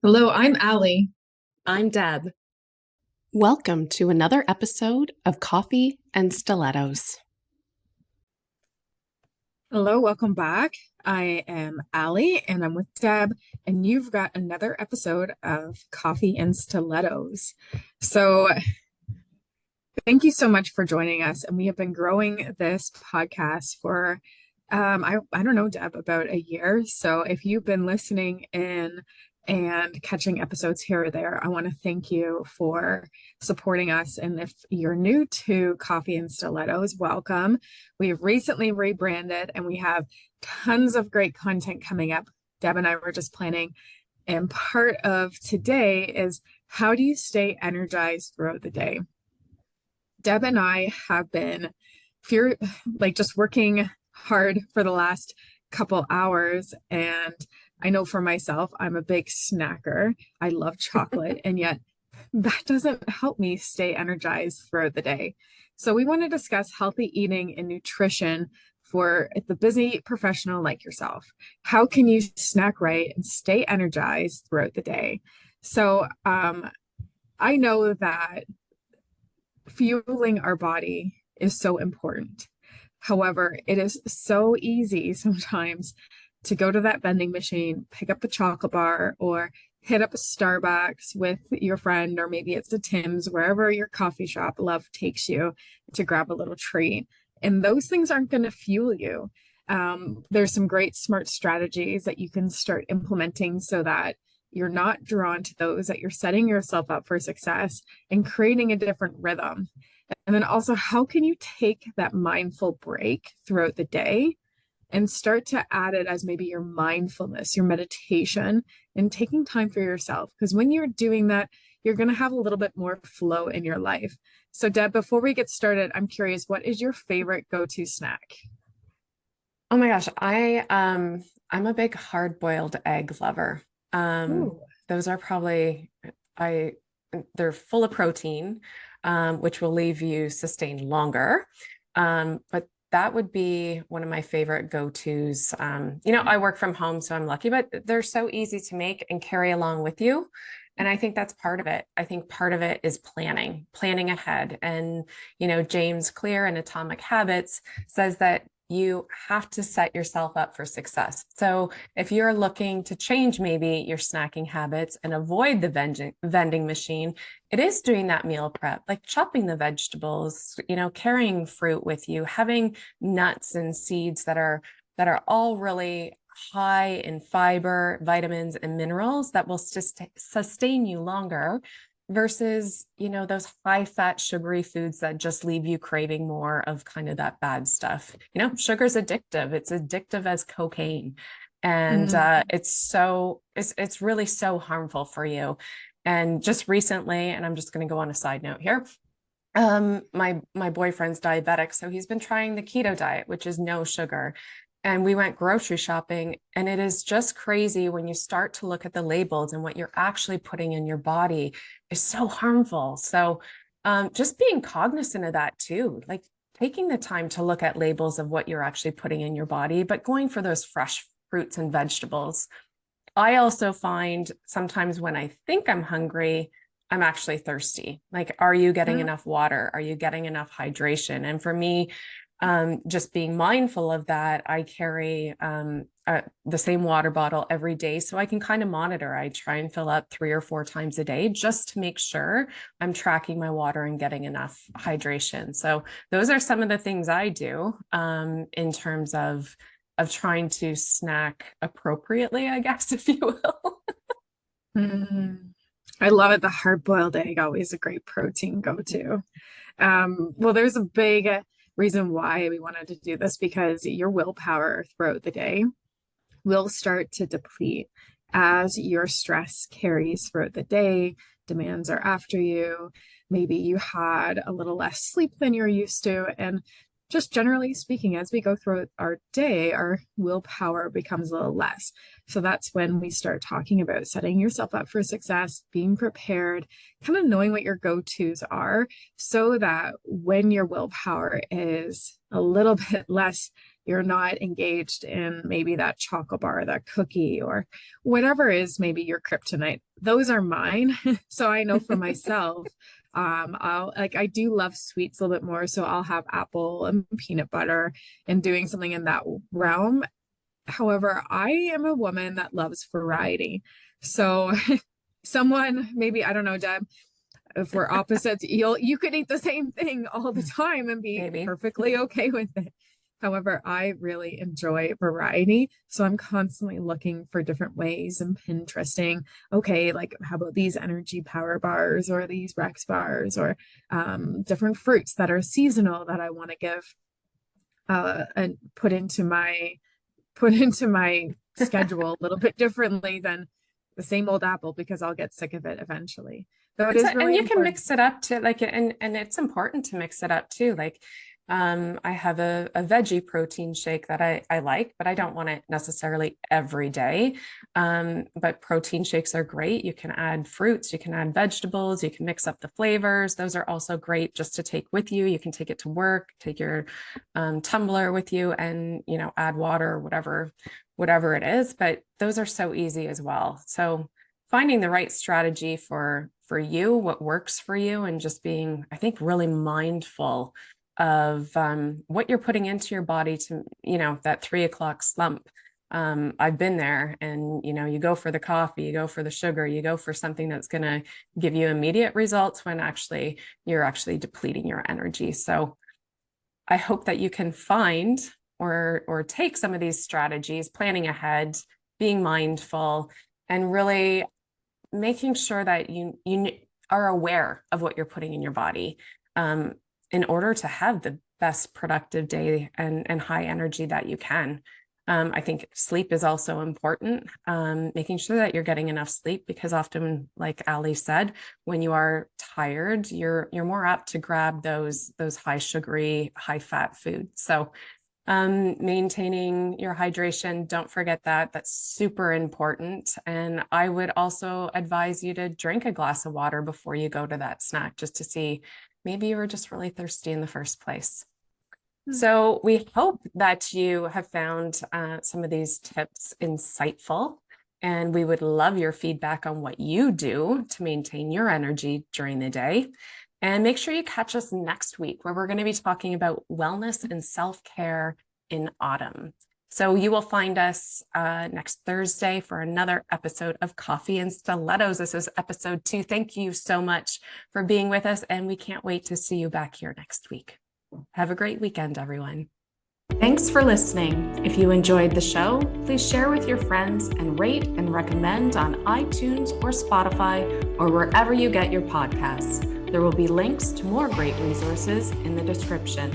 Hello, I'm Allie. I'm Deb. Welcome to another episode of Coffee and Stilettos. Hello, welcome back. I am Allie and I'm with Deb, and you've got another episode of Coffee and Stilettos. So, thank you so much for joining us. And we have been growing this podcast for I don't know, Deb, about a year. So if you've been listening in and catching episodes here or there, I want to thank you for supporting us. And if you're new to Coffee and Stilettos, welcome. We've recently rebranded and we have tons of great content coming up. Deb and I were just planning, and part of today is how do you stay energized throughout the day? Deb and I have been just working hard for the last couple hours. And I know for myself, I'm a big snacker. I love chocolate, and yet that doesn't help me stay energized throughout the day. So we want to discuss healthy eating and nutrition for the busy professional like yourself. How can you snack right and stay energized throughout the day? So I know that fueling our body is so important. However, it is so easy sometimes to go to that vending machine, pick up a chocolate bar, or hit up a Starbucks with your friend, or maybe it's a Tim's, wherever your coffee shop love takes you to grab a little treat. And those things aren't going to fuel you. There's some great smart strategies that you can start implementing so that you're not drawn to those, that you're setting yourself up for success and creating a different rhythm. And then also, how can you take that mindful break throughout the day and start to add it as maybe your mindfulness, your meditation, and taking time for yourself? Because when you're doing that, you're going to have a little bit more flow in your life. So, Deb, before we get started, I'm curious, what is your favorite go-to snack? Oh my gosh, I'm a big hard-boiled egg lover. Ooh. Those are probably I they're full of protein, which will leave you sustained longer. But that would be one of my favorite go-tos. I work from home, so I'm lucky, but they're so easy to make and carry along with you. And I think that's part of it. I think part of it is planning ahead. And, James Clear in Atomic Habits says that you have to set yourself up for success. So if you're looking to change maybe your snacking habits and avoid the vending machine, it is doing that meal prep, like chopping the vegetables, carrying fruit with you, having nuts and seeds that are all really high in fiber, vitamins, and minerals that will sustain you longer versus, those high fat sugary foods that just leave you craving more of kind of that bad stuff. Sugar's addictive. It's addictive as cocaine. And it's really so harmful for you. And just recently, and I'm just going to go on a side note here, my boyfriend's diabetic, so he's been trying the keto diet, which is no sugar. And we went grocery shopping, and it is just crazy when you start to look at the labels, and what you're actually putting in your body is so harmful. So just being cognizant of that too, like taking the time to look at labels of what you're actually putting in your body, but going for those fresh fruits and vegetables. I also find sometimes when I think I'm hungry, I'm actually thirsty. Like, are you getting enough water? Are you getting enough hydration? And for me, just being mindful of that, I carry the same water bottle every day so I can kind of monitor. I try and fill up 3 or 4 times a day just to make sure I'm tracking my water and getting enough hydration. So those are some of the things I do in terms of trying to snack appropriately, I guess, if you will. I love it. The hard-boiled egg, always a great protein go-to. Well, there's a big reason why we wanted to do this, because your willpower throughout the day will start to deplete as your stress carries throughout the day. Demands are after you. Maybe you had a little less sleep than you're used to. And just generally speaking, as we go through our day, our willpower becomes a little less. So that's when we start talking about setting yourself up for success, being prepared, kind of knowing what your go-tos are, so that when your willpower is a little bit less you're not engaged in maybe that chocolate bar, that cookie, or whatever is maybe your kryptonite. Those are mine. So I know for myself, I do love sweets a little bit more. So I'll have apple and peanut butter and doing something in that realm. However, I am a woman that loves variety. So someone, maybe, I don't know, Deb, if we're opposites, you could eat the same thing all the time and be Maybe. perfectly okay with it. However, I really enjoy variety. So I'm constantly looking for different ways and Pinteresting. Okay, like how about these energy power bars or these Rex bars or different fruits that are seasonal that I want to give and put into my schedule a little bit differently than the same old apple because I'll get sick of it eventually. Though it is really and you can important. mix it up to like, and it's important to mix it up too. Like, I have a veggie protein shake that I like, but I don't want it necessarily every day. But protein shakes are great. You can add fruits, you can add vegetables, you can mix up the flavors. Those are also great just to take with you. You can take it to work, take your tumbler with you, and add water or whatever it is. But those are so easy as well. So finding the right strategy for you, what works for you, and just being, I think, really mindful of what you're putting into your body to, that 3 o'clock slump. I've been there, and you go for the coffee, you go for the sugar, you go for something that's going to give you immediate results when you're actually depleting your energy. So I hope that you can find or take some of these strategies, planning ahead, being mindful, and really making sure that you are aware of what you're putting in your body in order to have the best productive day and high energy that you can. I think sleep is also important, making sure that you're getting enough sleep, because often, like Ali said, when you are tired, you're more apt to grab those high sugary, high fat foods. So maintaining your hydration, don't forget that's super important. And I would also advise you to drink a glass of water before you go to that snack, just to see maybe you were just really thirsty in the first place. So we hope that you have found some of these tips insightful, and we would love your feedback on what you do to maintain your energy during the day. And make sure you catch us next week, where we're going to be talking about wellness and self-care in autumn. So you will find us next Thursday for another episode of Coffee and Stilettos. This is episode 2. Thank you so much for being with us, and we can't wait to see you back here next week. Have a great weekend, everyone. Thanks for listening. If you enjoyed the show, please share with your friends and rate and recommend on iTunes or Spotify or wherever you get your podcasts. There will be links to more great resources in the description.